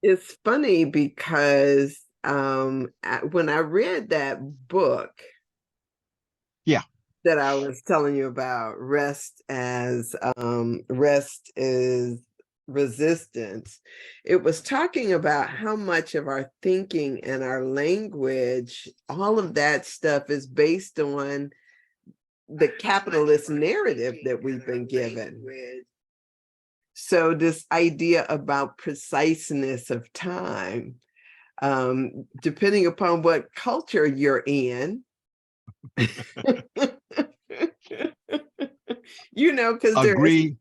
It's funny because when I read that book Yeah. that I was telling you about, rest is resistance, it was talking about how much of our thinking and our language, all of that stuff is based on the capitalist narrative that we've been given. So this idea about preciseness of time, depending upon what culture you're in, because Agree.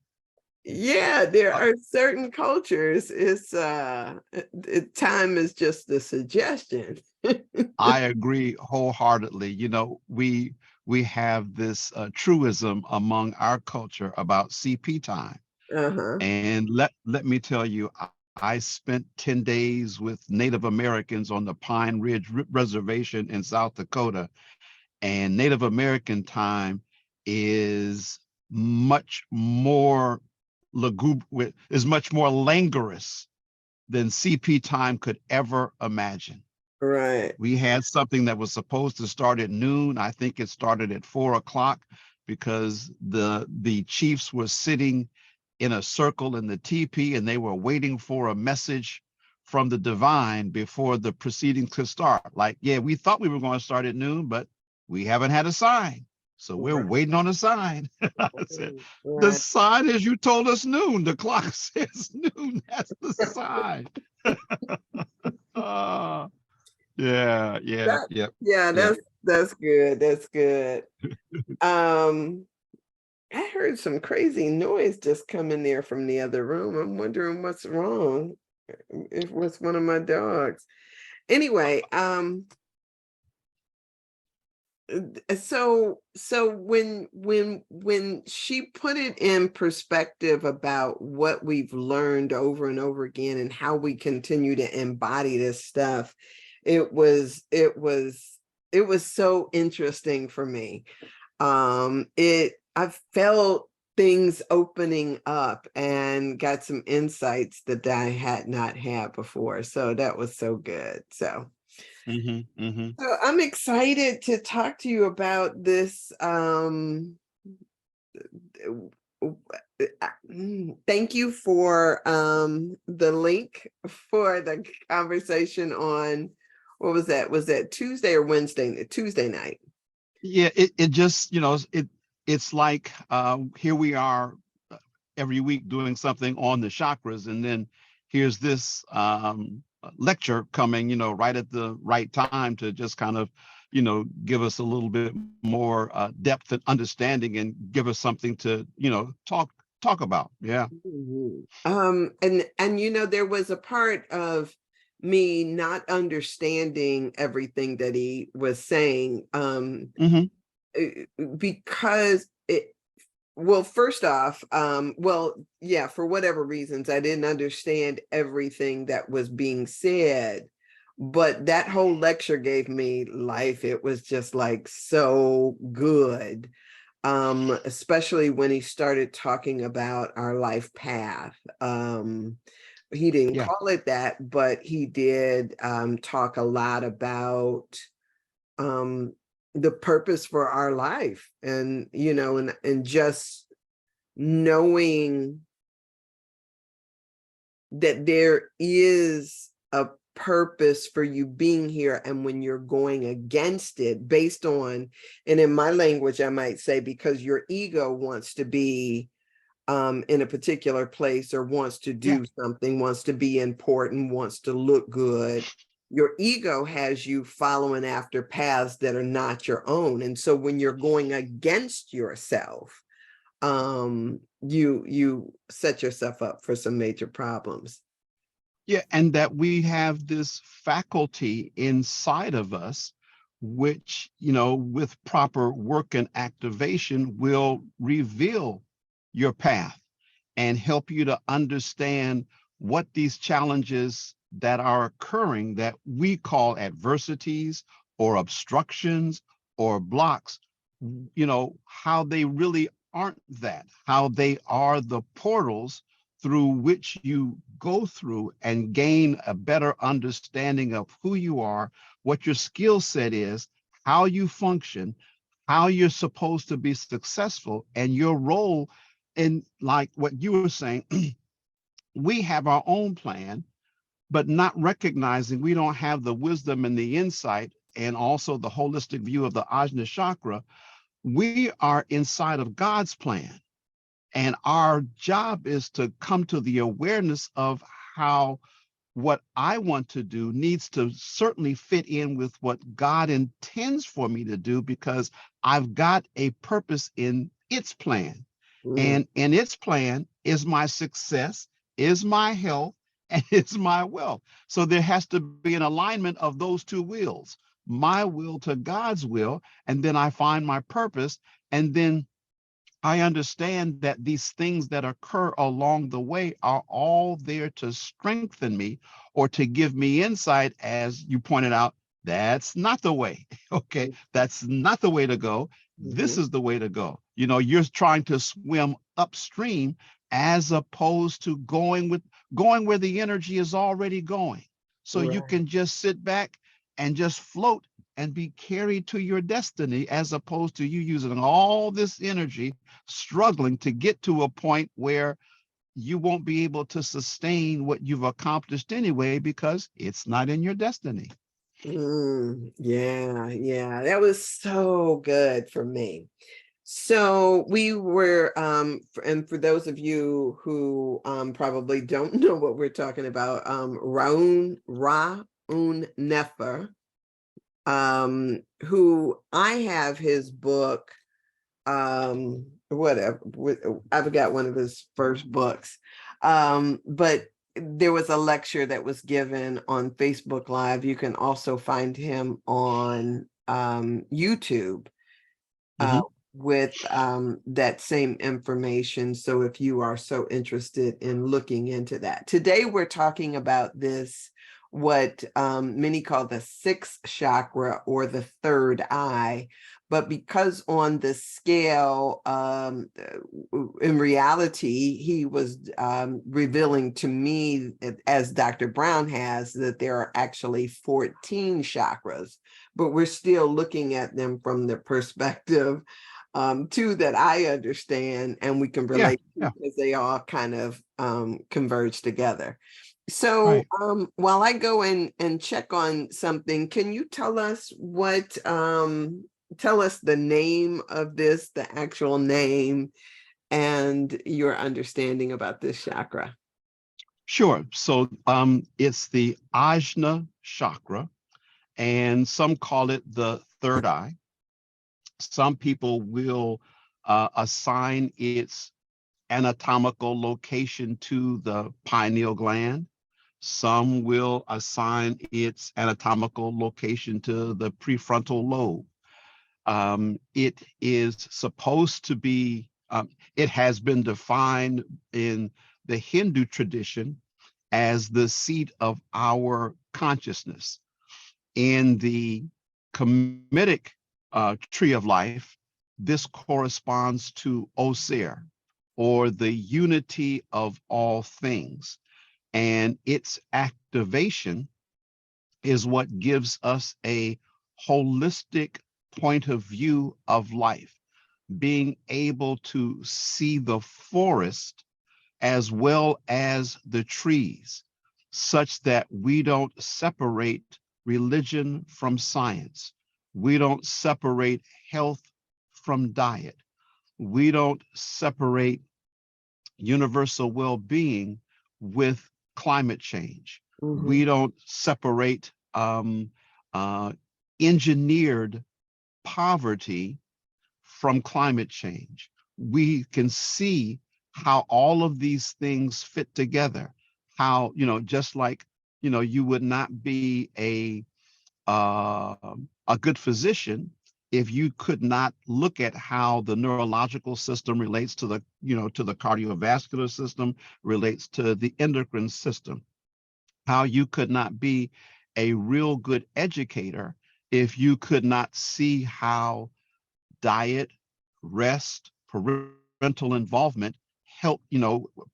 there are certain cultures, time is just a suggestion. I agree wholeheartedly. We have this truism among our culture about CP time. Uh-huh. And let me tell you, I spent 10 days with Native Americans on the Pine Ridge Reservation in South Dakota, and Native American time is much more is much more languorous than CP time could ever imagine. Right. We had something that was supposed to start at noon. I think it started at 4 o'clock because the chiefs were sitting in a circle in the teepee and they were waiting for a message from the divine before the proceedings could start. Like, yeah, we thought we were going to start at noon, but we haven't had a sign. So we're Right. waiting on a sign. I said, the Right. sign is you told us noon. The clock says noon. That's the sign. uh, yeah, yeah, That, yeah, yeah, yeah. that's good. That's good. Um, I heard some crazy noise just come in there from the other room. I'm wondering what's wrong. It was one of my dogs. Anyway, so when she put it in perspective about what we've learned over and over again and how we continue to embody this stuff, it was so interesting for me. I felt things opening up and got some insights that I had not had before. So that was so good. So I'm excited to talk to you about this. Thank you for the link for the conversation on, what was that? Was that Tuesday or Wednesday? Tuesday night. Yeah, it just, it's like here we are every week doing something on the chakras, and then here's this lecture coming, right at the right time to just kind of, give us a little bit more depth and understanding and give us something to, talk about. Yeah. Mhm. And there was a part of me not understanding everything that he was saying, Hmm. because well, first off, yeah, for whatever reasons, I didn't understand everything that was being said, but that whole lecture gave me life. It was just like so good. Especially when he started talking about our life path. He didn't Yeah. call it that, but he did talk a lot about um, the purpose for our life, and just knowing that there is a purpose for you being here, and when you're going against it based on, and in my language I might say, because your ego wants to be in a particular place, or wants to Yeah. do something, wants to be important, wants to look good. Your ego has you following after paths that are not your own, and so when you're going against yourself, you set yourself up for some major problems. Yeah, and that we have this faculty inside of us, which, with proper work and activation, will reveal your path and help you to understand what these challenges that are occurring that we call adversities or obstructions or blocks, how they really aren't that, how they are the portals through which you go through and gain a better understanding of who you are, what your skill set is, how you function, how you're supposed to be successful, and your role in, like what you were saying, we have our own plan, but not recognizing we don't have the wisdom and the insight and also the holistic view of the Ajna chakra. We are inside of God's plan. And our job is to come to the awareness of how what I want to do needs to certainly fit in with what God intends for me to do, because I've got a purpose in its plan. Mm. And in its plan is my success, is my health, and is my wealth. So there has to be an alignment of those two wills, my will to God's will, and then I find my purpose. And then I understand that these things that occur along the way are all there to strengthen me or to give me insight. As you pointed out, that's not the way. Okay, that's not the way to go. This Mm-hmm. is the way to go. You know, you're trying to swim upstream as opposed to going where the energy is already going. So you Right. can just sit back and just float and be carried to your destiny, as opposed to you using all this energy struggling to get to a point where you won't be able to sustain what you've accomplished anyway, because it's not in your destiny. Yeah, yeah, that was so good for me. So we were, and for those of you who probably don't know what we're talking about, Raun Nefer, who I have his book, whatever, I forgot one of his first books, but there was a lecture that was given on Facebook Live. You can also find him on YouTube uh, Mhm. with that same information. So if you are so interested in looking into that. Today we're talking about this, what many call the sixth chakra or the third eye. But because on the scale, in reality, he was revealing to me, as Dr. Brown has, that there are actually 14 chakras, but we're still looking at them from the perspective two that I understand and we can Yeah, relate to, yeah, because they all kind of converge together. So right. while I go in and check on something, can you tell us what, tell us the name of this, the actual name, and your understanding about this chakra? Sure. So it's the Ajna chakra, and some call it the third eye. Some people will assign its anatomical location to the pineal gland. Some will assign its anatomical location to the prefrontal lobe. It is supposed to be, it has been defined in the Hindu tradition as the seat of our consciousness. In the Kemetic tree of life, this corresponds to Osir, or the unity of all things. And its activation is what gives us a holistic point of view of life, being able to see the forest as well as the trees, such that we don't separate religion from science. We don't separate health from diet. We don't separate universal well-being with climate change. Mhm. We don't separate uh, engineered poverty from climate change. We can see how all of these things fit together. How, just like, you would not be uh, a good physician if you could not look at how the neurological system relates to the, to the cardiovascular system, relates to the endocrine system. How you could not be a real good educator if you could not see how diet, rest, parental involvement helped,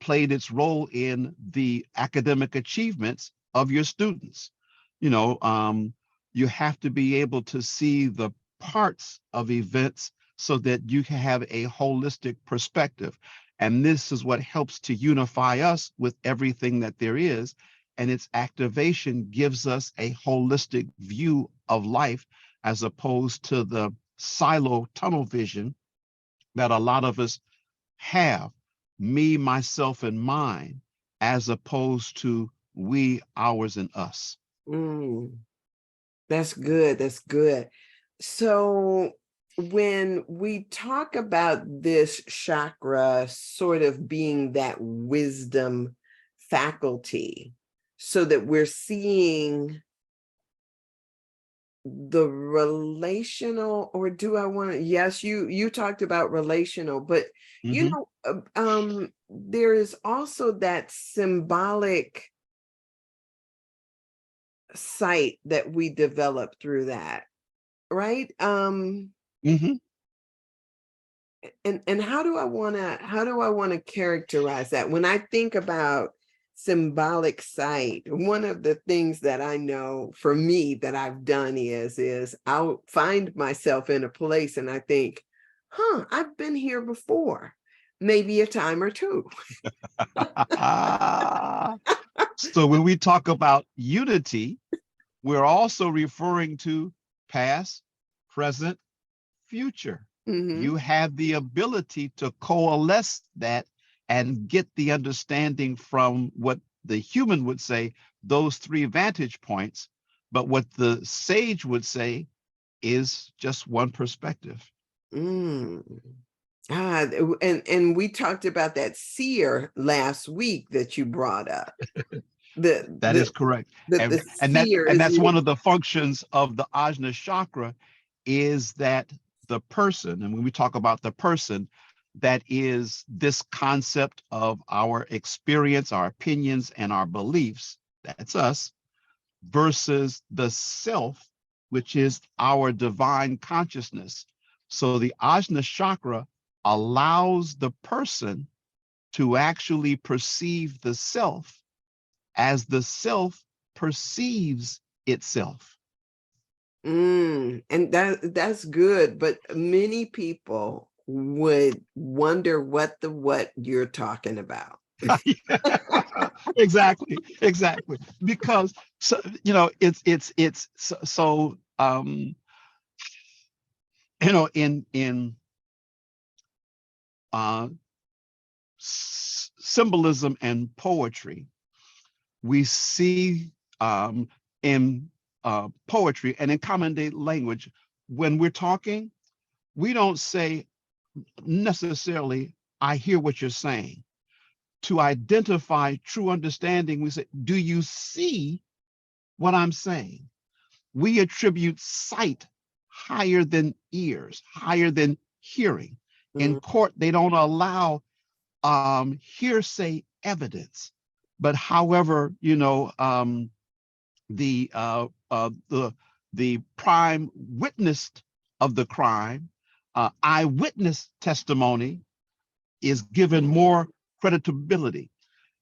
played its role in the academic achievements of your students. You have to be able to see the parts of events so that you can have a holistic perspective. And this is what helps to unify us with everything that there is. And its activation gives us a holistic view of life, as opposed to the silo tunnel vision that a lot of us have, me, myself, and mine, as opposed to we, ours, and us. That's good. That's good. So when we talk about this chakra sort of being that wisdom faculty, so that we're seeing the relational, or do I want to, yes, you talked about relational, but there is also that symbolic sight that we develop through that, right? And how do I want to characterize that? When I think about symbolic sight, one of the things that I know for me that I've done is I'll find myself in a place and I think, I've been here before, maybe a time or two. So when we talk about unity, we're also referring to past, present, future. You have the ability to coalesce that and get the understanding from what the human would say, those three vantage points. But what the sage would say is just one perspective. And we talked about that seer last week that you brought up. That is correct. And that's one of the functions of the Ajna chakra, is that the person, and when we talk about the person, that is this concept of our experience, our opinions, and our beliefs, that's us, versus the self, which is our divine consciousness. So the Ajna chakra allows the person to actually perceive the self as the self perceives itself. And that's good, but many people would wonder what you're talking about. Exactly. Because it's so in symbolism and poetry, we see in poetry and in common day language, when we're talking, we don't say necessarily, I hear what you're saying. To identify true understanding, we say, do you see what I'm saying? We attribute sight higher than ears, higher than hearing. In court, they don't allow hearsay evidence. But however, the prime witness of the crime, eyewitness testimony, is given more creditability.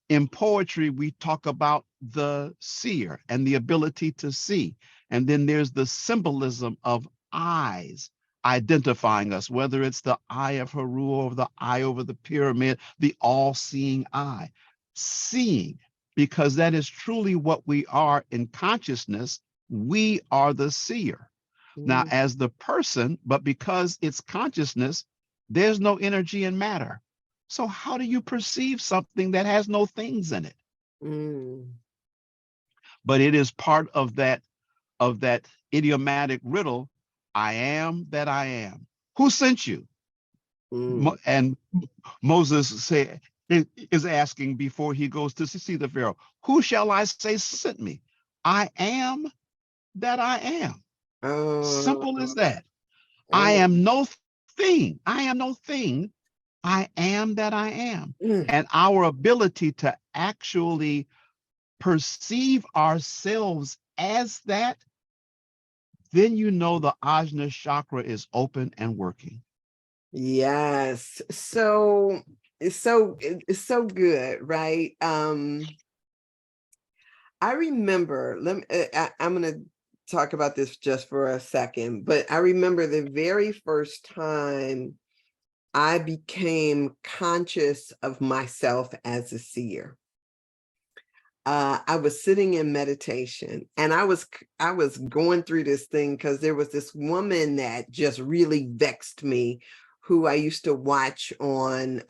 In poetry, we talk about the seer and the ability to see. And then there's the symbolism of eyes identifying us, whether it's the eye of Haru or the eye over the pyramid, the all-seeing eye. Seeing, because that is truly what we are in consciousness. We are the seer. Now, as the person, but because it's consciousness, there's no energy and matter. So how do you perceive something that has no things in it? But it is part of that idiomatic riddle, I am that I am. Who sent you? And Moses is asking before he goes to see the Pharaoh, who shall I say sent me? I am that I am. Simple as that. I am no thing. I am no thing. I am that I am. And our ability to actually perceive ourselves as that, then the Ajna chakra is open and working. Yes. So it's so good, right? I remember, I'm going to talk about this just for a second, but I remember the very first time I became conscious of myself as a seer. I was sitting in meditation, and I was going through this thing because there was this woman that just really vexed me, who I used to watch on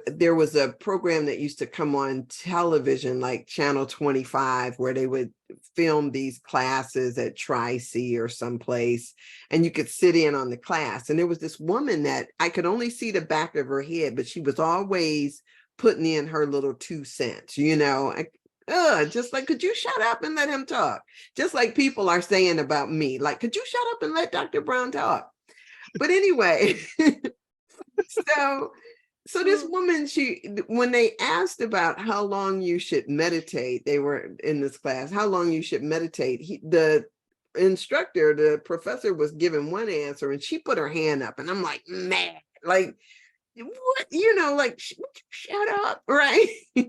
there was a program that used to come on television, like Channel 25, where they would film these classes at Tri-C or someplace, and you could sit in on the class. And there was this woman that I could only see the back of her head, but she was always putting in her little 2 cents, just like, could you shut up and let him talk? Just like people are saying about me, like, could you shut up and let Dr. Brown talk? But anyway, so this woman, when they asked about how long you should meditate, they were in this class, how long you should meditate, the instructor, the professor, was giving one answer, and she put her hand up, and I'm like, man, like, what, like, shut up, right?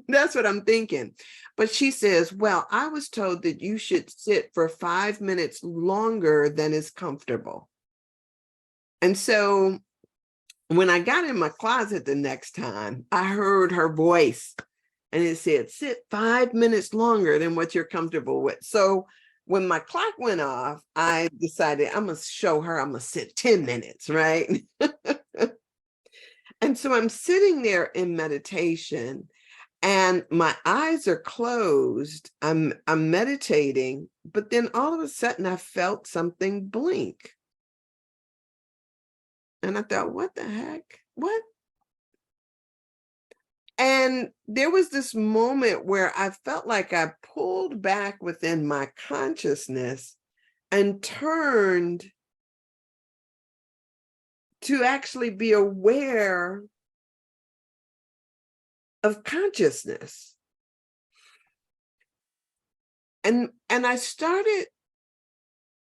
That's what I'm thinking. But she says, well, I was told that you should sit for 5 minutes longer than is comfortable. And so when I got in my closet the next time, I heard her voice, and it said, sit 5 minutes longer than what you're comfortable with. So when my clock went off, I decided I'm going to show her I'm going to sit 10 minutes, right? And so I'm sitting there in meditation, and my eyes are closed. I'm meditating, but then all of a sudden I felt something blink. And I thought, what the heck? What? And there was this moment where I felt like I pulled back within my consciousness and turned to actually be aware of consciousness. And I started,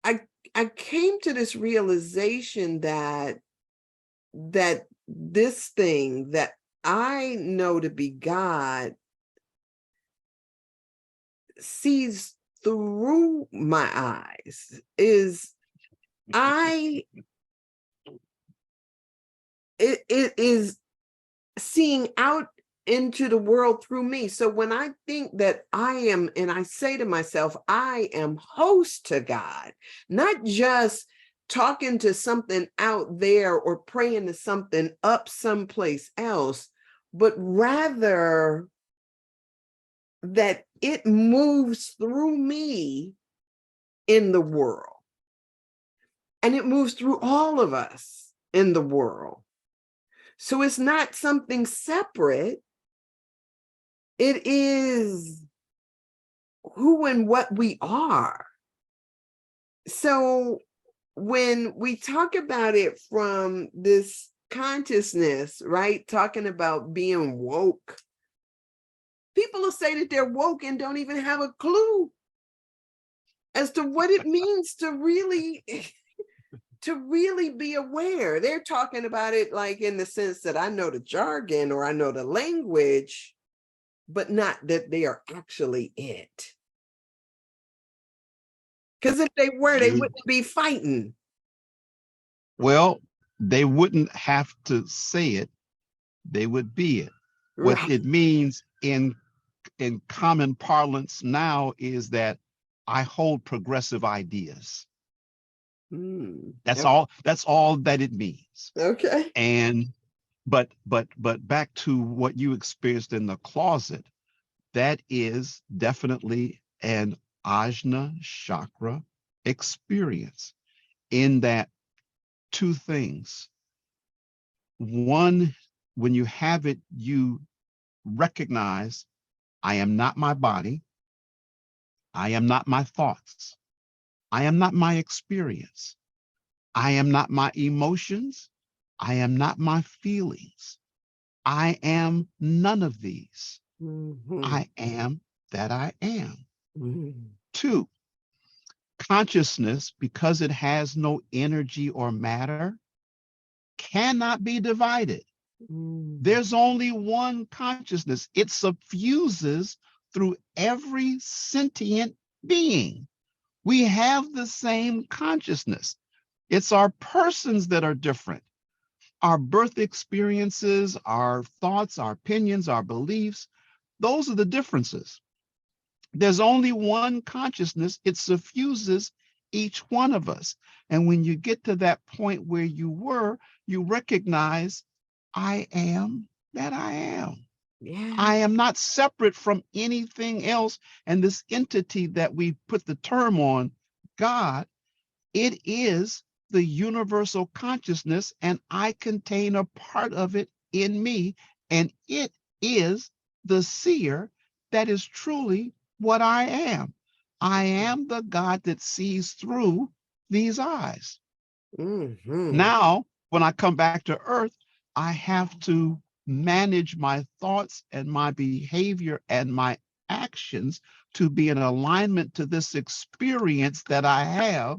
I came to this realization that this thing that I know to be God sees through my eyes, it is seeing out into the world through me. So when I think that I am, and I say to myself, I am host to God, not just talking to something out there or praying to something up someplace else, but rather that it moves through me in the world. And it moves through all of us in the world. So it's not something separate. It is who and what we are. So when we talk about it from this consciousness, right? Talking about being woke, people will say that they're woke and don't even have a clue as to what it means to really be aware. They're talking about it like in the sense that I know the jargon or I know the language, but not that they are actually it. Because if they were, they wouldn't be fighting. Well, they wouldn't have to say it. They would be it. What Right. it means in common parlance now is that I hold progressive ideas. That's all that it means. Okay. And but back to what you experienced in the closet, that is definitely an Ajna chakra experience, in that two things. One, when you have it, you recognize I am not my body. I am not my thoughts. I am not my experience. I am not my emotions. I am not my feelings. I am none of these. I am that I am. Two, consciousness, because it has no energy or matter, cannot be divided. Mm. There's only one consciousness. It suffuses through every sentient being. We have the same consciousness. It's our persons that are different. Our birth experiences, our thoughts, our opinions, our beliefs, those are the differences. There's only one consciousness. It suffuses each one of us. And when you get to that point where you were, you recognize, I am that I am. Yeah. I am not separate from anything else. And this entity that we put the term on, God, it is the universal consciousness, and I contain a part of it in me. And it is the seer that is truly what I am. I am the God that sees through these eyes. Mm-hmm. Now, when I come back to earth, I have to manage my thoughts and my behavior and my actions to be in alignment to this experience that I have.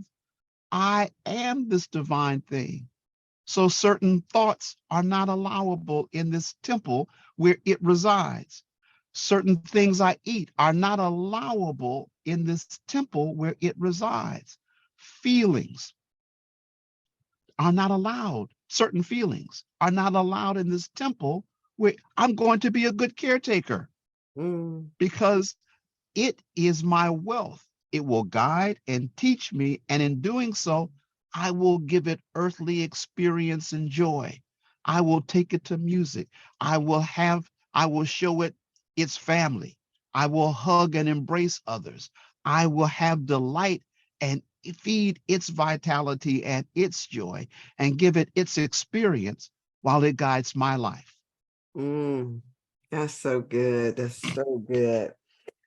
I am this divine thing. So certain thoughts are not allowable in this temple where it resides. Certain things I eat are not allowable in this temple where it resides. Feelings are not allowed. Certain feelings are not allowed in this temple where I'm going to be a good caretaker, Mm. because it is my wealth. It will guide and teach me, and in doing so, I will give it earthly experience and joy. I will take it to music. I will show it its family. I will hug and embrace others. I will have delight and feed its vitality and its joy and give it its experience while it guides my life. Mm. That's so good. That's so good.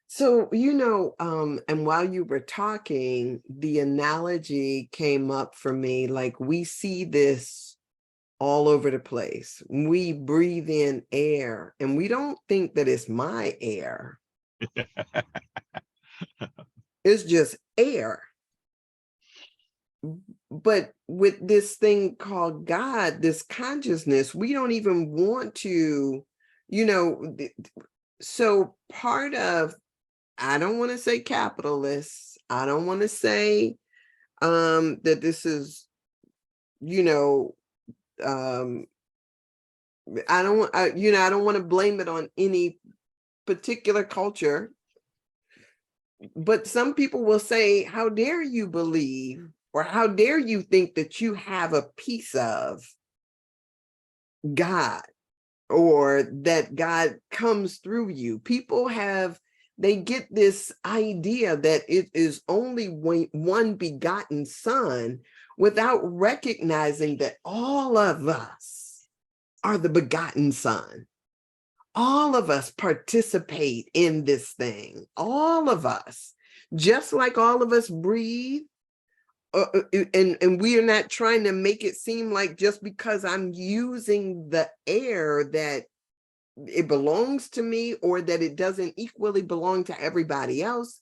So, and while you were talking, the analogy came up for me, like we see this all over the place. We breathe in air and we don't think that it's my air. It's just air. But with this thing called God, this consciousness, we don't even want to, so part of, I don't want to say capitalists. I don't want to say that this is, you know, um, I don't want, I don't want to blame it on any particular culture, but some people will say, how dare you believe, or how dare you think that you have a piece of God, or that God comes through you. They get this idea that it is only one begotten son, without recognizing that all of us are the begotten son. All of us participate in this thing. All of us, just like all of us breathe. And we are not trying to make it seem like just because I'm using the air that it belongs to me, or that it doesn't equally belong to everybody else.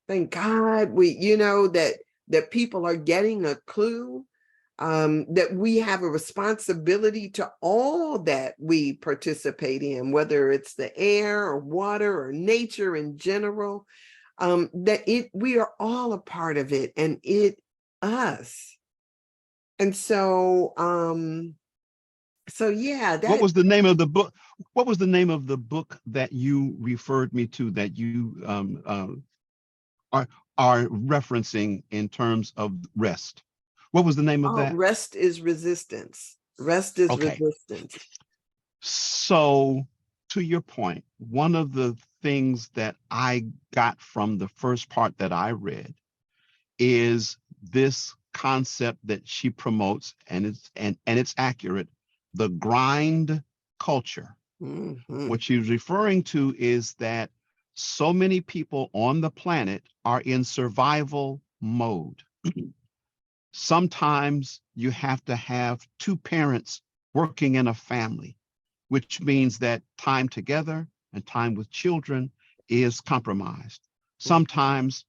Thank God that people are getting a clue, that we have a responsibility to all that we participate in, whether it's the air or water or nature in general, we are all a part of it, and it us. And so yeah, What that was the name of the book? What was the name of the book that you referred me to, that you are referencing in terms of rest? What was the name of that? rest is resistance. Rest is Okay, resistance. so to your point, one of the things that I got from the first part that I read is this concept that she promotes, and it's accurate, the grind culture. Mhm. What she's referring to is that so many people on the planet are in survival mode. Sometimes you have to have two parents working in a family, which means that time together and time with children is compromised. Sometimes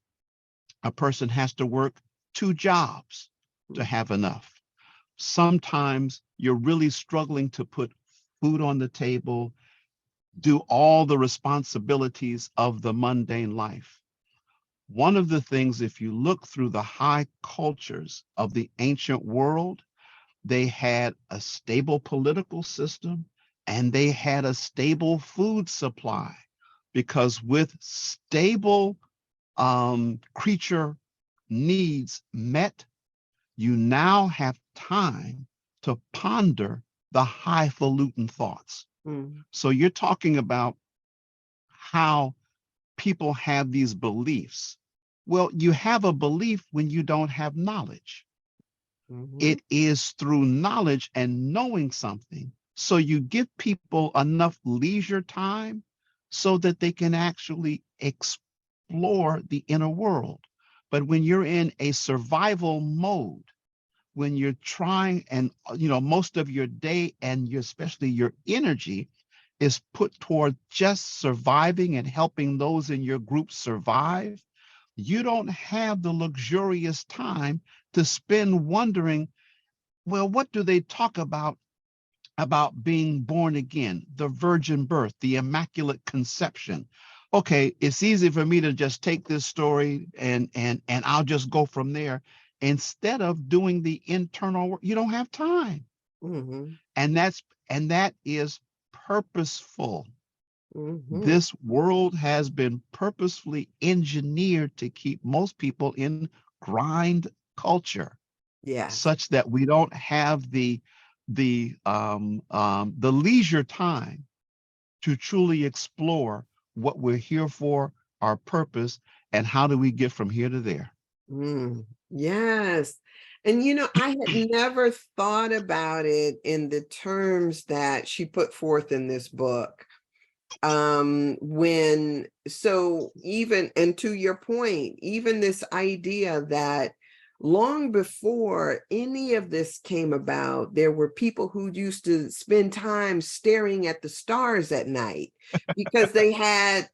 a person has to work two jobs to have enough. Sometimes you're really struggling to put food on the table, do all the responsibilities of the mundane life. One of the things, if you look through the high cultures of the ancient world, they had a stable political system and they had a stable food supply, because with stable creature needs met, you now have time to ponder the highfalutin thoughts. Mm. So you're talking about how people have these beliefs. Well, you have a belief when you don't have knowledge. Mm-hmm. It is through knowledge and knowing something. So you give people enough leisure time so that they can actually explore the inner world. But when you're in a survival mode, when you're trying, and most of your day and especially your energy is put toward just surviving and helping those in your group survive, you don't have the luxurious time to spend wondering, well, what do they talk about being born again, the virgin birth, the immaculate conception? Okay, it's easy for me to just take this story and I'll just go from there. Instead of doing the internal work, you don't have time. Mm-hmm. And that is purposeful. Mm-hmm. This world has been purposefully engineered to keep most people in grind culture, Yes. such that we don't have the leisure time to truly explore what we're here for, our purpose, and how do we get from here to there. Yes. And I had never thought about it in the terms that she put forth in this book. Even, and to your point, even this idea that long before any of this came about, there were people who used to spend time staring at the stars at night because they had,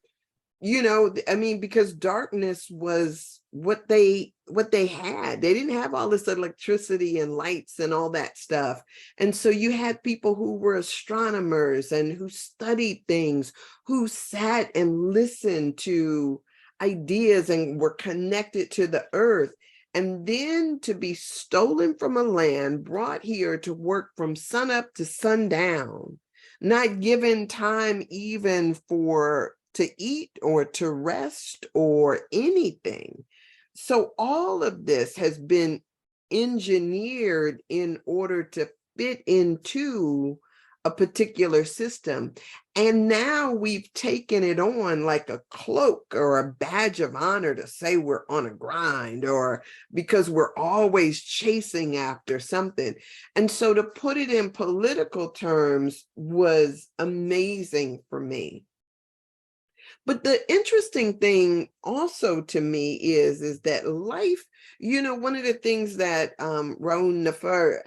because darkness was what they had. They didn't have all this electricity and lights and all that stuff. And so you had people who were astronomers and who studied things, who sat and listened to ideas and were connected to the earth. And then to be stolen from a land, brought here to work from sunup to sundown, not given time even to eat or to rest or anything. So all of this has been engineered in order to fit into a particular system. And now we've taken it on like a cloak or a badge of honor to say we're on a grind, or because we're always chasing after something. And so to put it in political terms was amazing for me. But the interesting thing also to me is that life, one of the things that Raoul Nafar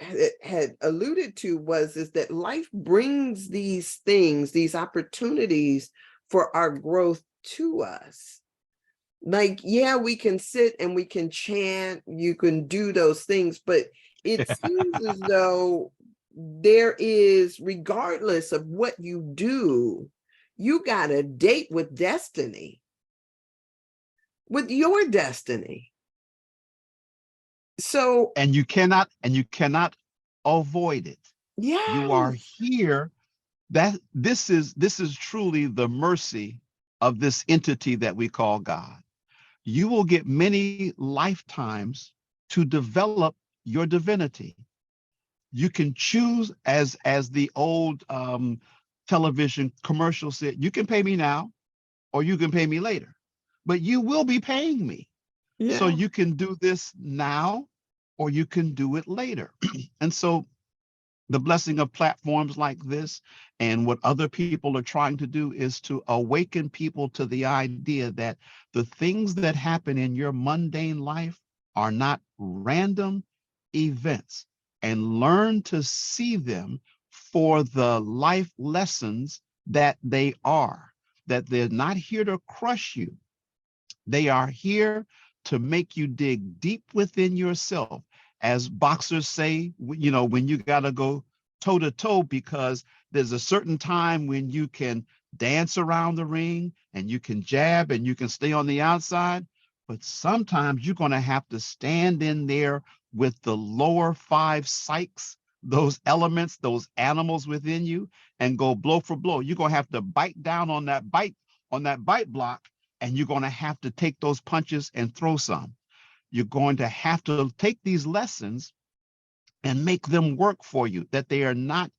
had alluded to is that life brings these things, these opportunities for our growth to us. Like, yeah, we can sit and we can chant, you can do those things, but it seems as though there is, regardless of what you do, you got a date with destiny, with your destiny. So, And you cannot avoid it. You are yes. here. This is truly the mercy of this entity that we call God. You will get many lifetimes to develop your divinity. You can choose, as the old television commercial said, you can pay me now or you can pay me later, but you will be paying me. So Yeah. you can do this now or you can do it later. And so the blessing of platforms like this and what other people are trying to do is to awaken people to the idea that the things that happen in your mundane life are not random events, and learn to see them for the life lessons that they are, that they're not here to crush you. They are here to make you dig deep within yourself. As boxers say, when you got to go toe to toe, because there's a certain time when you can dance around the ring and you can jab and you can stay on the outside. But sometimes you're going to have to stand in there with the lower five psyches, those elements, those animals within you, and go blow for blow. You're going to have to bite down on that bite block, and you're going to have to take those punches and throw some. You're going to have to take these lessons and make them work for you, that they are not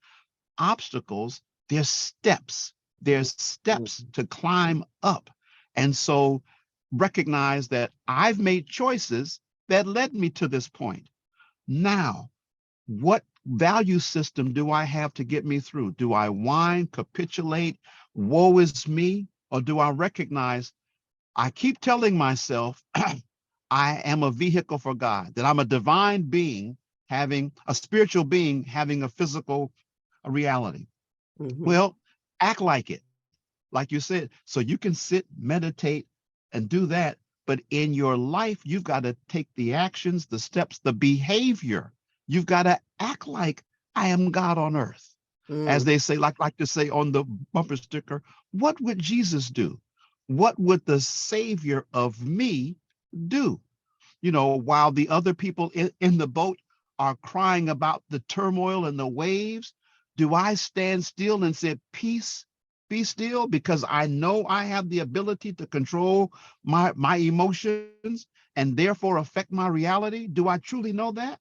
obstacles, they're steps. There's steps to climb up. And so recognize that I've made choices that led me to this point. Now, what value system do I have to get me through? Do I whine, capitulate, woe is me? Or do I recognize, I keep telling myself, I am a vehicle for God, that I'm a divine being, having a spiritual being, having a physical reality. Well, act like it, like you said, so you can sit, meditate, and do that. But in your life, you've got to take the actions, the steps, the behavior. You've got to act like I am God on earth. As they say, like to say on the bumper sticker, what would Jesus do? What would the Savior of me do? You know, while the other people in the boat are crying about the turmoil and the waves, do I stand still and say, peace, be still, because I know I have the ability to control my emotions and therefore affect my reality? Do I truly know that?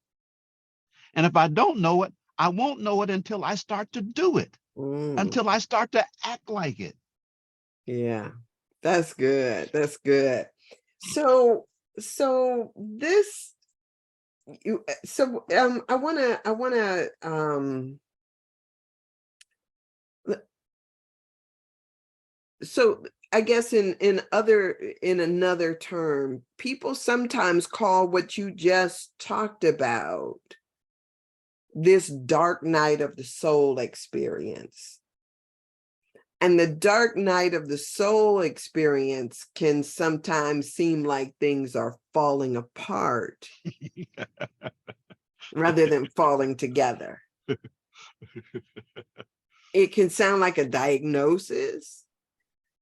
And if I don't know it, I won't know it until I start to do it, until I start to act like it. Yeah, that's good. That's good. So this, I wanna so I guess in another term, people sometimes call what you just talked about this dark night of the soul experience. And the dark night of the soul experience can sometimes seem like things are falling apart rather than falling together. It can sound like a diagnosis.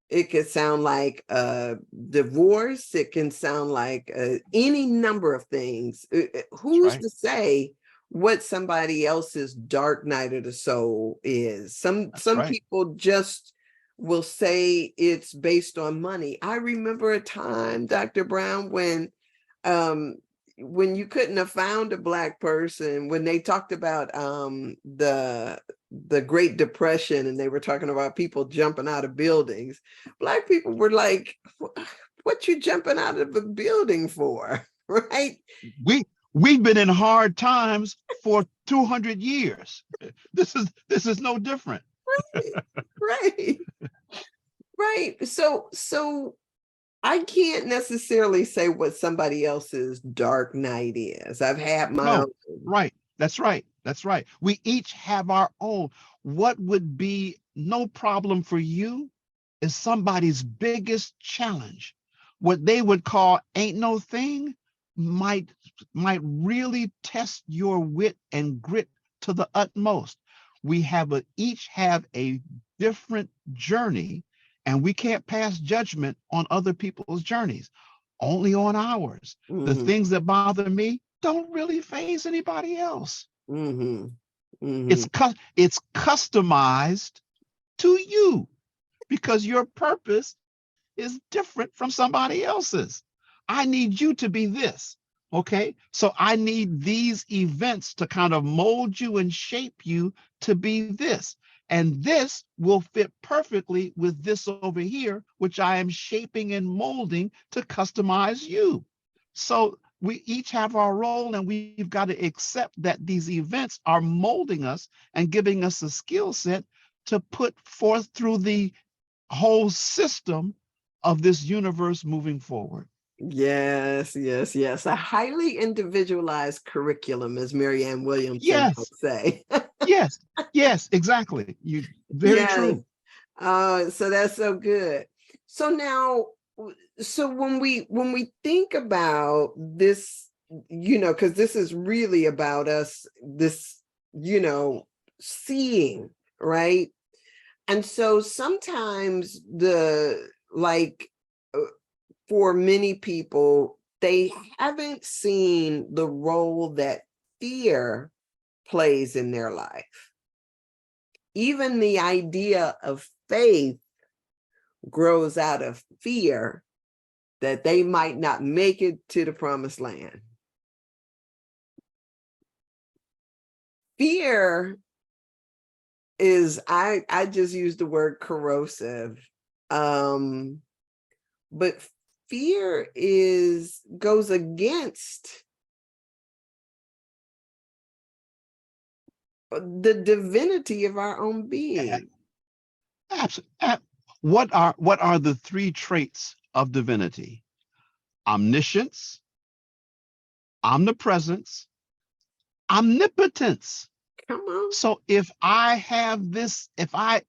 It could sound like a divorce. It can sound like any number of things. Who's to say what somebody else's dark night of the soul is? Some people just will say it's based on money. I remember a time, Dr. Brown, when you couldn't have found a Black person, when they talked about the Great Depression, and they were talking about people jumping out of buildings. Black people were like, what you jumping out of a building for? Right? We've been in hard times for 200 years. This is no different. Right. So I can't necessarily say what somebody else's dark night is. I've had my own. Right. That's right. We each have our own. What would be no problem for you is somebody's biggest challenge. What they would call ain't no thing might really test your wit and grit to the utmost. We each have a different journey, and we can't pass judgment on other people's journeys, only on ours. The things that bother me don't really faze anybody else. It's customized to you, because your purpose is different from somebody else's. I need you to be this. Okay, so I need these events to kind of mold you and shape you to be this. And this will fit perfectly with this over here, which I am shaping and molding to customize you. So we each have our role, and we've got to accept that these events are molding us and giving us a skill set to put forth through the whole system of this universe moving forward. Yes. A highly individualized curriculum, as Marianne Williamson would say. Yes, exactly. Very true. So that's so good. So now, so when we think about this, because this is really about us, this, seeing, right? And so sometimes for many people, they haven't seen the role that fear plays in their life. Even the idea of faith grows out of fear that they might not make it to the promised land. Fear is, I just use the word corrosive. But fear goes against the divinity of our own being. Absolutely. What are the three traits of divinity? Omniscience, omnipresence, omnipotence. Come on. So if I have this, if I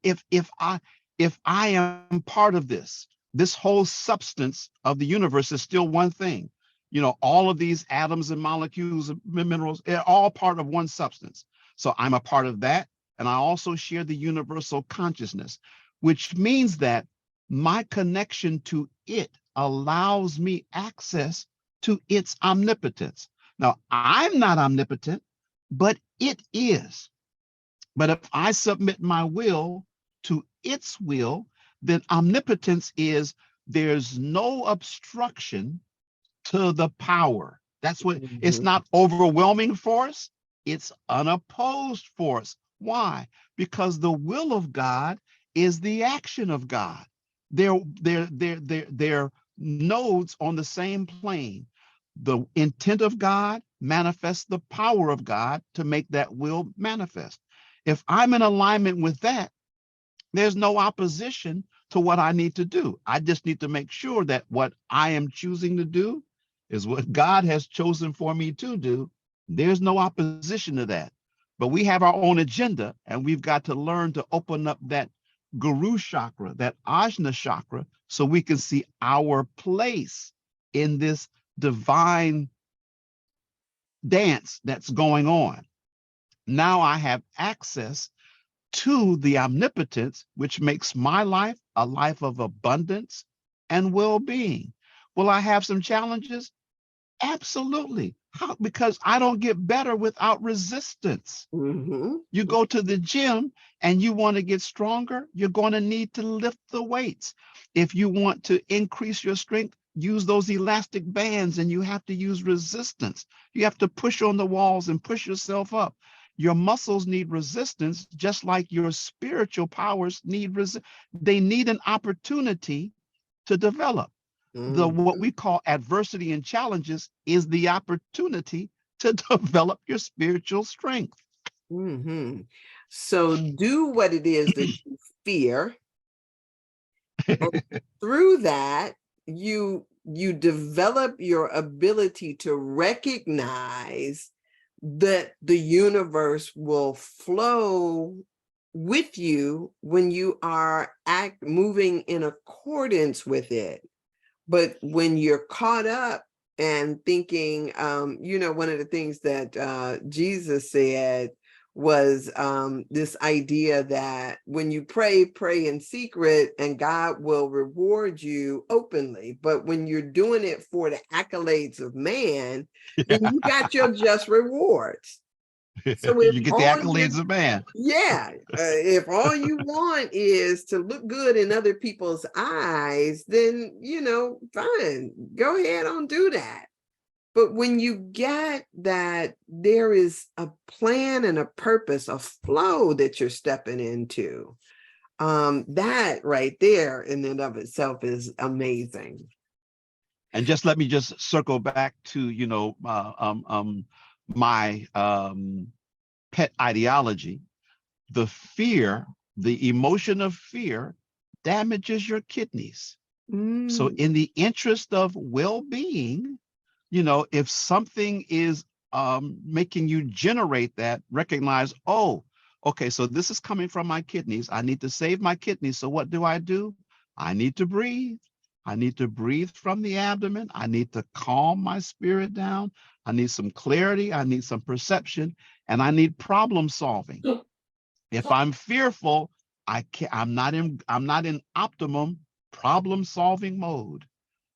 am part of this whole substance of the universe is still one thing. You know, all of these atoms and molecules and minerals, they're all part of one substance. So I'm a part of that. And I also share the universal consciousness, which means that my connection to it allows me access to its omnipotence. Now, I'm not omnipotent, but it is. But if I submit my will to its will, then omnipotence is there's no obstruction to the power. That's what it's not overwhelming force, it's unopposed force. Why? Because the will of God is the action of God. They're nodes on the same plane. The intent of God manifests the power of God to make that will manifest. If I'm in alignment with that, there's no opposition to what I need to do. I just need to make sure that what I am choosing to do is what God has chosen for me to do. There's no opposition to that. But we have our own agenda, and we've got to learn to open up that Guru chakra, that Ajna chakra, so we can see our place in this divine dance that's going on. Now I have access to the omnipotence, which makes my life a life of abundance and well-being. Will I have some challenges? Absolutely. How? Because I don't get better without resistance. You go to the gym and you want to get stronger, you're going to need to lift the weights. If you want to increase your strength, use those elastic bands, and you have to use resistance. You have to push on the walls and push yourself up. Your muscles need resistance, just like your spiritual powers need they need an opportunity to develop. What we call adversity and challenges is the opportunity to develop your spiritual strength. So do what it is that you fear. And through that, you develop your ability to recognize that the universe will flow with you when you are moving in accordance with it. But when you're caught up and thinking, one of the things that Jesus said was this idea that when you pray in secret and God will reward you openly. But when you're doing it for the accolades of man, then you got your just rewards. So you get the accolades of man. Yeah. If all you want is to look good in other people's eyes, then, fine, go ahead and do that. But when you get that there is a plan and a purpose, a flow that you're stepping into, that right there in and of itself is amazing. And just let me just circle back to, my pet ideology. The fear, the emotion of fear damages your kidneys. So in the interest of well-being, if something is making you generate that, recognize, oh, okay, so this is coming from my kidneys. I need to save my kidneys. So what do? I need to breathe. I need to breathe from the abdomen. I need to calm my spirit down. I need some clarity. I need some perception, and I need problem solving. If I'm fearful, I'm not in optimum problem solving mode.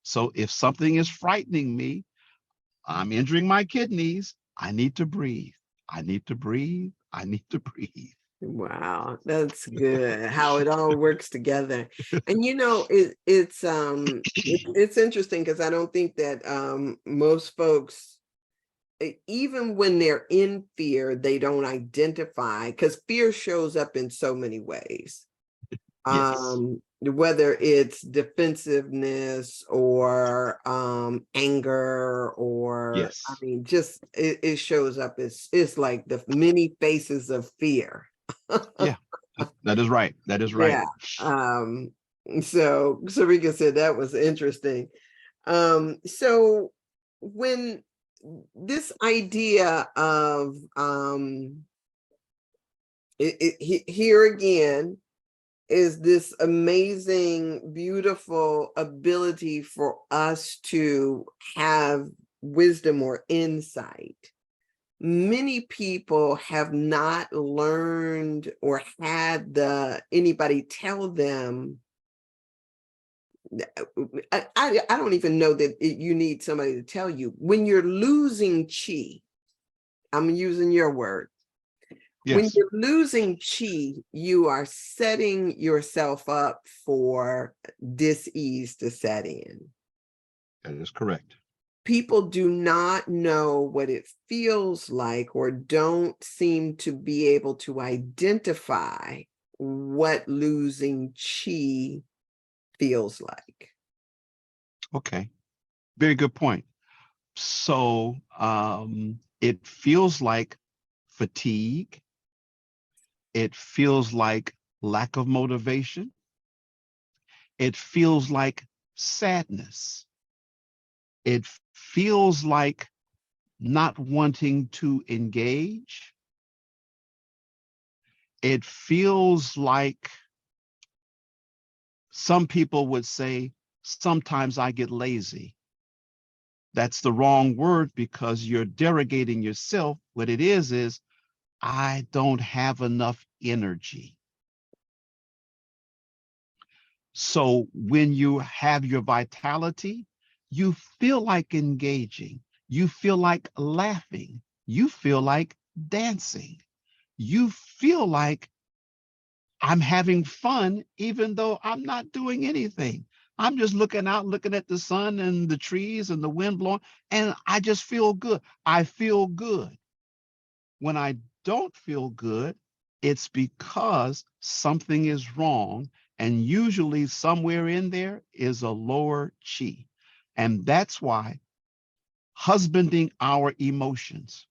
So if something is frightening me, I'm injuring my kidneys, I need to breathe. I need to breathe. I need to breathe. Wow, that's good. How it all works together. And it's interesting because I don't think that most folks, even when they're in fear, they don't identify, because fear shows up in so many ways. Yes. Whether it's defensiveness or anger, or I Yes. mean, just it shows up. It's like the many faces of fear. Yeah. That is right. That is right. Yeah. Um, so Sarika said that was interesting. So when this idea of here again is this amazing, beautiful ability for us to have wisdom or insight. Many people have not learned or had anybody tell them. I don't even know that you need somebody to tell you when you're losing chi. I'm using your word. When Yes. you're losing chi, you are setting yourself up for dis-ease to set in. That is correct. People do not know what it feels like, or don't seem to be able to identify what losing chi feels like. Okay. Very good point. So it feels like fatigue. It feels like lack of motivation. It feels like sadness. It feels like not wanting to engage. It feels like some people would say, sometimes I get lazy. That's the wrong word because you're derogating yourself. What it is I don't have enough energy. So when you have your vitality, you feel like engaging, you feel like laughing, you feel like dancing, you feel like I'm having fun, even though I'm not doing anything. I'm just looking out, looking at the sun and the trees and the wind blowing, and I just feel good. I feel good. When I don't feel good, it's because something is wrong. And usually somewhere in there is a lower chi. And that's why husbanding our emotions,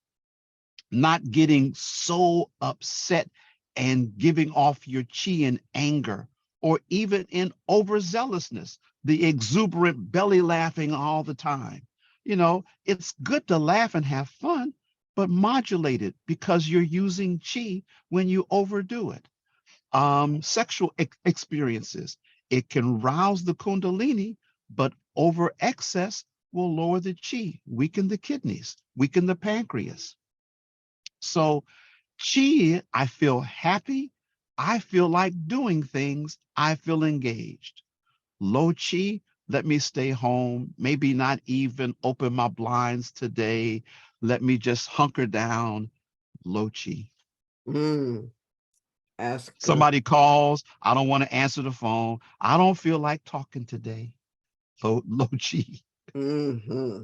not getting so upset and giving off your chi in anger, or even in overzealousness, the exuberant belly laughing all the time. It's good to laugh and have fun, but modulate it, because you're using chi when you overdo it. Sexual experiences, it can rouse the kundalini, but over excess will lower the chi, weaken the kidneys, weaken the pancreas. So chi, I feel happy. I feel like doing things. I feel engaged. Low chi, let me stay home. Maybe not even open my blinds today. Let me just hunker down. Low chi. That's good. Somebody calls. I don't want to answer the phone. I don't feel like talking today. Low chi. Mm-hmm.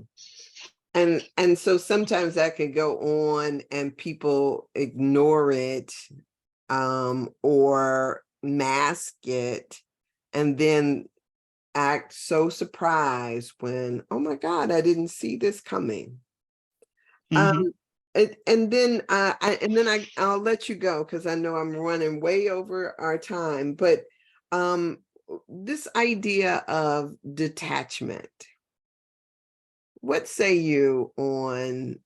And so sometimes that could go on and people ignore it, or mask it, and then act so surprised when, oh my God, I didn't see this coming. Mm-hmm. And then I'll let you go because I know I'm running way over our time. But this idea of detachment, what say you on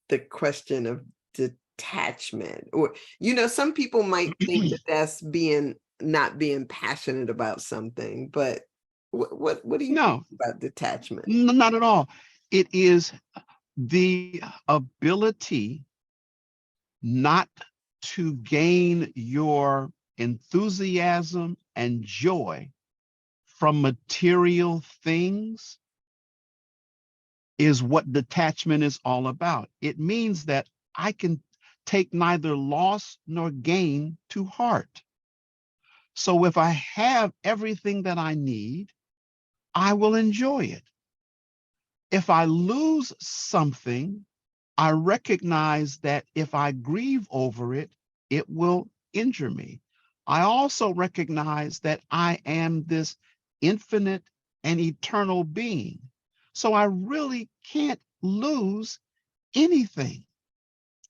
the question of detachment? Or, some people might think that that's not being passionate about something, but what do you think No, about detachment? not at all. It is the ability not to gain your enthusiasm and joy from material things is what detachment is all about. It means that I can take neither loss nor gain to heart. So if I have everything that I need, I will enjoy it. If I lose something, I recognize that if I grieve over it, it will injure me. I also recognize that I am this infinite and eternal being. So I really can't lose anything.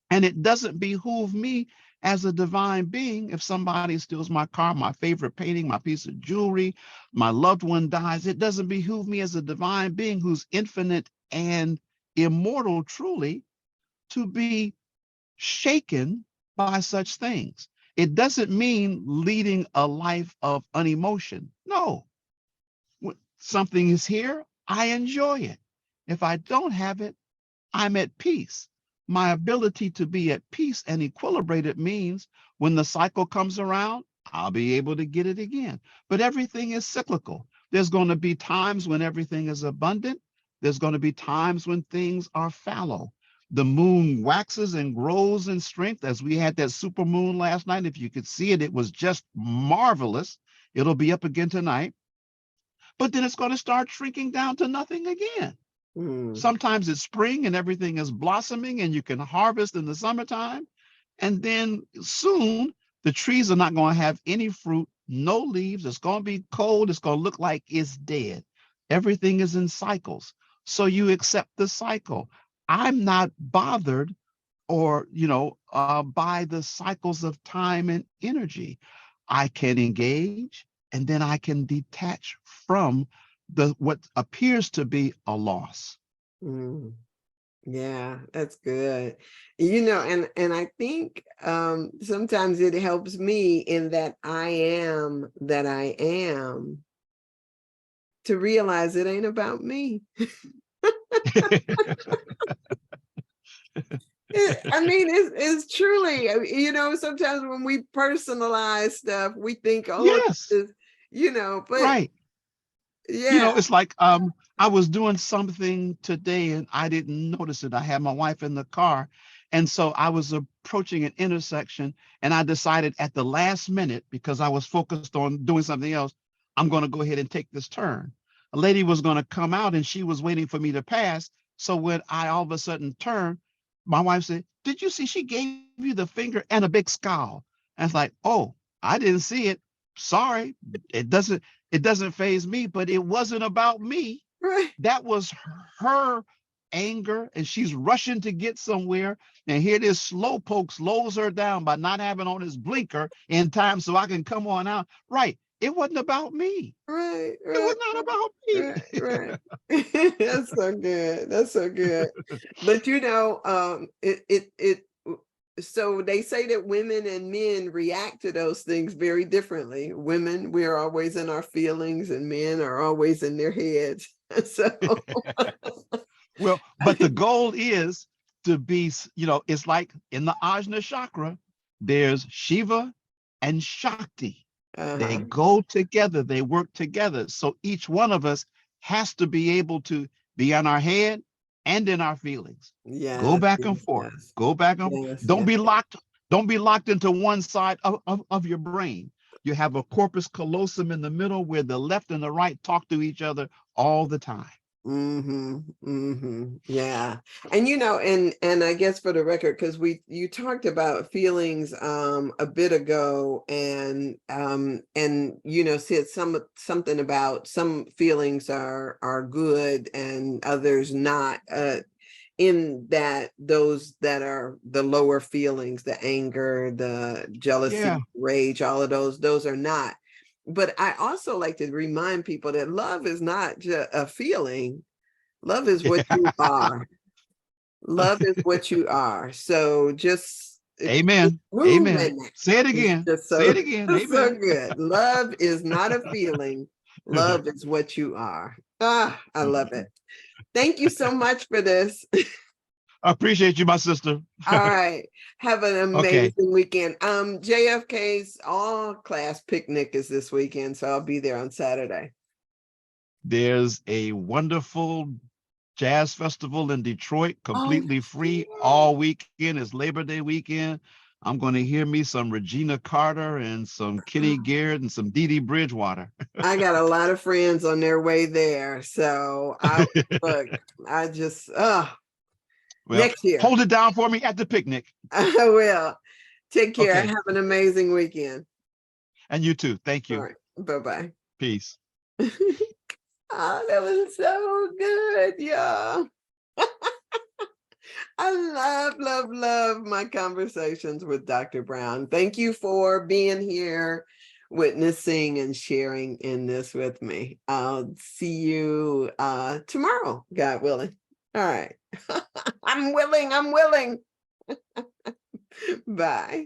And it doesn't behoove me as a divine being if somebody steals my car, my favorite painting, my piece of jewelry, my loved one dies. It doesn't behoove me as a divine being who's infinite and immortal truly to be shaken by such things. It doesn't mean leading a life of unemotion. No, when something is here, I enjoy it. If I don't have it, I'm at peace. My ability to be at peace and equilibrated means when the cycle comes around, I'll be able to get it again. But everything is cyclical. There's going to be times when everything is abundant. There's going to be times when things are fallow. The moon waxes and grows in strength, as we had that super moon last night. If you could see it, it was just marvelous. It'll be up again tonight. But then it's going to start shrinking down to nothing again. Sometimes it's spring and everything is blossoming and you can harvest in the summertime. And then soon the trees are not going to have any fruit, no leaves. It's going to be cold. It's going to look like it's dead. Everything is in cycles. So you accept the cycle. I'm not bothered or, by the cycles of time and energy. I can engage and then I can detach from what appears to be a loss. Yeah, that's good. And I think sometimes it helps me in that I am to realize it ain't about me. It's truly, sometimes when we personalize stuff, we think, oh, Yes, this is, but right. yeah, It's like I was doing something today and I didn't notice it. I had my wife in the car. And so I was approaching an intersection and I decided at the last minute, because I was focused on doing something else, I'm going to go ahead and take this turn. A lady was going to come out and she was waiting for me to pass. So when I all of a sudden turned, my wife said, "Did you see she gave you the finger and a big scowl?" And it's like, "Oh, I didn't see it. Sorry. It doesn't faze me, but it wasn't about me. right, That was her anger, and she's rushing to get somewhere. And here this slowpoke slows her down by not having on his blinker in time so I can come on out. Right. It wasn't about me. right, It was right, not about me." right. That's so good. That's so good. But so they say that women and men react to those things very differently. Women, we're always in our feelings, and men are always in their heads. So Well, but the goal is to be, it's like in the Ajna chakra, there's Shiva and Shakti. They uh-huh. go together, they work together. So each one of us has to be able to be on our head and in our feelings. Go Yes, back and yes, forth. yes, Go back and forth. yes, Don't yes. be locked. Don't be locked into one side of your brain. You have a corpus callosum in the middle where the left and the right talk to each other all the time. Yeah. And I guess for the record, because you talked about feelings a bit ago, and said something about some feelings are good and others not, in that those that are the lower feelings, the anger, the jealousy, Yeah. rage, all of those are not. But I also like to remind people that love is not just a feeling. Love is what you are. Love is what you are. So just Amen. move Amen. in that. Say it It's again. just Say so it again. so Amen. good. Love is not a feeling. Love is what you are. I love it. Thank you so much for this. I appreciate you, my sister. All right. Have an Okay. amazing weekend. JFK's all class picnic is this weekend, so I'll be there on Saturday. There's a wonderful jazz festival in Detroit, Oh, completely free yeah. all weekend. It's Labor Day weekend. I'm going to hear me some Regina Carter and some Kenny Garrett and some Dee Dee Bridgewater. I got a lot of friends on their way there. So I look, I just Well, next year. hold it down for me at the picnic. I will. Take care. Okay. Have an amazing weekend. And you too. Thank All you. right. Bye-bye. Peace. Oh, that was so good, y'all. I love my conversations with Dr. Brown. Thank you for being here, witnessing and sharing in this with me. I'll see you tomorrow, God willing. All right. I'm willing. Bye.